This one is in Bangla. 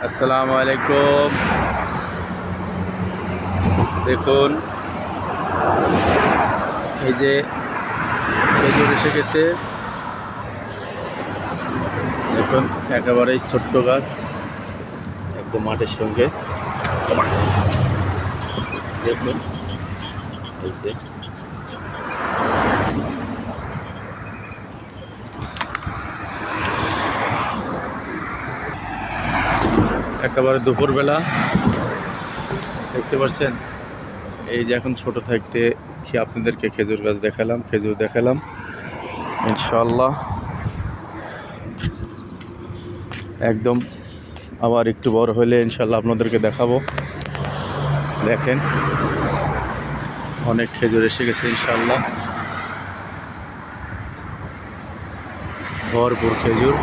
আসসালামু আলাইকুম। দেখুন, এই যে খেজুর এসে গেছে। দেখুন, একেবারেই ছোট্ট গাছ, একদম মাঠের সঙ্গে। দেখুন, এই যে একেবারে দুপুরবেলা দেখতে পাচ্ছেন। এই যে এখন ছোট থাকতে আপনাদেরকে খেজুর গাছ দেখালাম, খেজুর দেখালাম। ইনশাআল্লাহ একদম আবার একটু বড় হলে ইনশাআল্লাহ আপনাদেরকে দেখাবো। দেখেন, অনেক খেজুর এসে গেছে ইনশাআল্লাহ, ভরপুর খেজুর।